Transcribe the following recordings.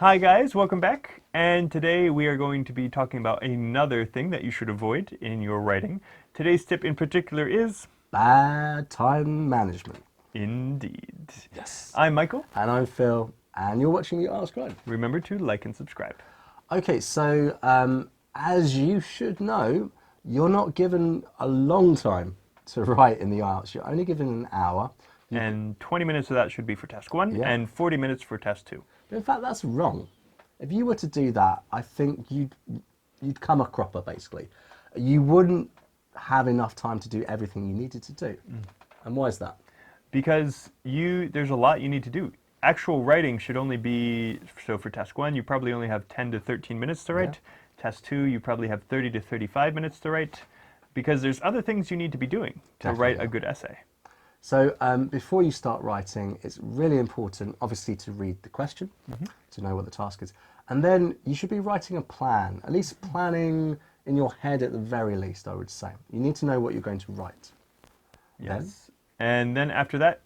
Hi guys, welcome back. And today we are going to be talking about another thing that you should avoid in your writing. Today's tip in particular is bad time management. Indeed. Yes. I'm Michael. And I'm Phil, and you're watching the IELTS Grind. Remember to like and subscribe. Okay, so as you should know, you're not given a long time to write in the IELTS. You're only given an hour. And 20 minutes of that should be for task 1 and 40 minutes for task 2. But in fact, that's wrong. If you were to do that, I think you'd come a cropper, basically. You wouldn't have enough time to do everything you needed to do. And why is that? Because there's a lot you need to do. Actual writing should only be, so for task 1, you probably only have 10 to 13 minutes to write. Task 2, you probably have 30 to 35 minutes to write, because there's other things you need to be doing to write a good essay. So before you start writing, it's really important, obviously, to read the question, to know what the task is. And then you should be writing a plan, at least planning in your head at the very least, I would say. You need to know what you're going to write. Yes. And then after that,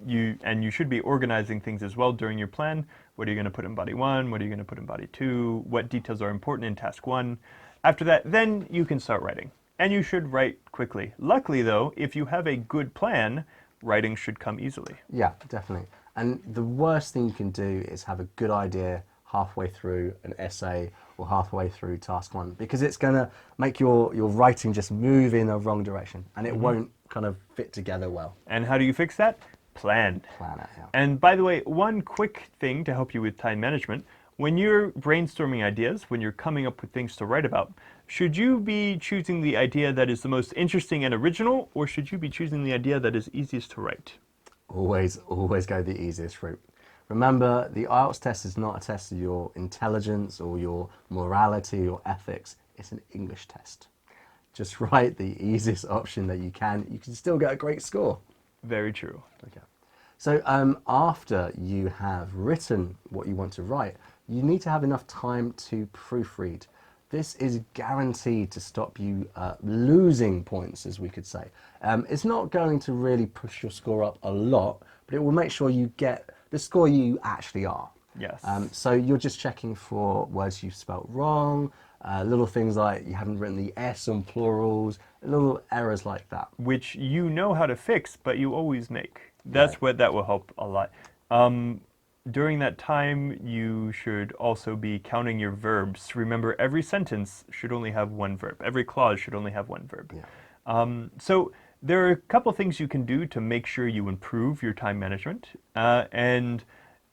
you should be organizing things as well during your plan. What are you going to put in body 1? What are you going to put in body 2? What details are important in task 1? After that, then you can start writing. And you should write quickly. Luckily, though, if you have a good plan, writing should come easily. Yeah, definitely. And the worst thing you can do is have a good idea halfway through an essay or halfway through task 1, because it's going to make your writing just move in a wrong direction, and it won't kind of fit together well. And how do you fix that? Plan. Plan it, yeah. And by the way, one quick thing to help you with time management: when you're brainstorming ideas, when you're coming up with things to write about, should you be choosing the idea that is the most interesting and original, or should you be choosing the idea that is easiest to write? Always go the easiest route. Remember, the IELTS test is not a test of your intelligence or your morality or ethics. It's an English test. Just write the easiest option that you can. You can still get a great score. Very true. Okay. So after you have written what you want to write, you need to have enough time to proofread. This is guaranteed to stop you losing points, as we could say. It's not going to really push your score up a lot, but it will make sure you get the score you actually are. Yes. So you're just checking for words you've spelt wrong, little things like you haven't written the S on plurals, little errors like that. Which you know how to fix, but you always make. That's what that will help a lot. During that time, you should also be counting your verbs. Remember, every sentence should only have one verb. Every clause should only have one verb. Yeah. So there are a couple things you can do to make sure you improve your time management. And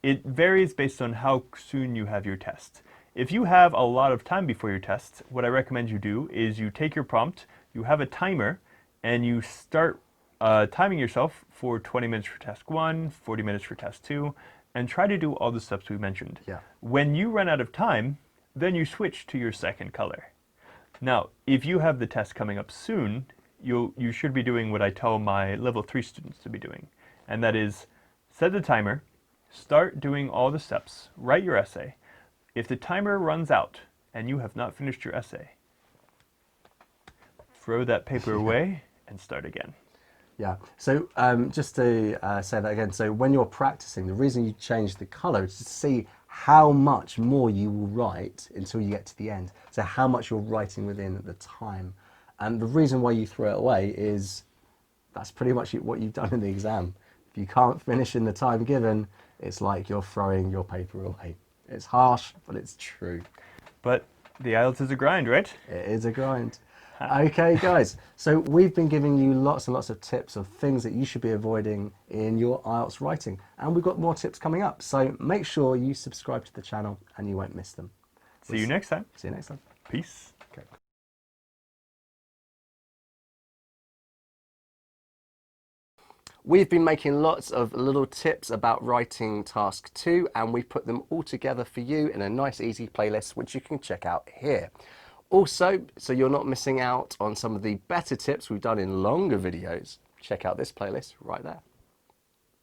it varies based on how soon you have your test. If you have a lot of time before your test, what I recommend you do is you take your prompt, you have a timer, and you start timing yourself for 20 minutes for task 1, 40 minutes for task 2, and try to do all the steps we mentioned. Yeah. When you run out of time, then you switch to your second color. Now, if you have the test coming up soon, you should be doing what I tell my level 3 students to be doing, and that is set the timer, start doing all the steps, write your essay. If the timer runs out and you have not finished your essay, throw that paper away and start again. Yeah, so just to say that again, so when you're practicing, the reason you change the color is to see how much more you will write until you get to the end. So how much you're writing within at the time. And the reason why you throw it away is that's pretty much what you've done in the exam. If you can't finish in the time given, it's like you're throwing your paper away. It's harsh, but it's true. But the IELTS is a grind, right? It is a grind. Okay, guys, so we've been giving you lots and lots of tips of things that you should be avoiding in your IELTS writing. And we've got more tips coming up. So make sure you subscribe to the channel and you won't miss them. See you next time. See you next time. Peace. Okay. We've been making lots of little tips about writing task 2, and we've put them all together for you in a nice easy playlist, which you can check out here. Also, so you're not missing out on some of the better tips we've done in longer videos, check out this playlist right there.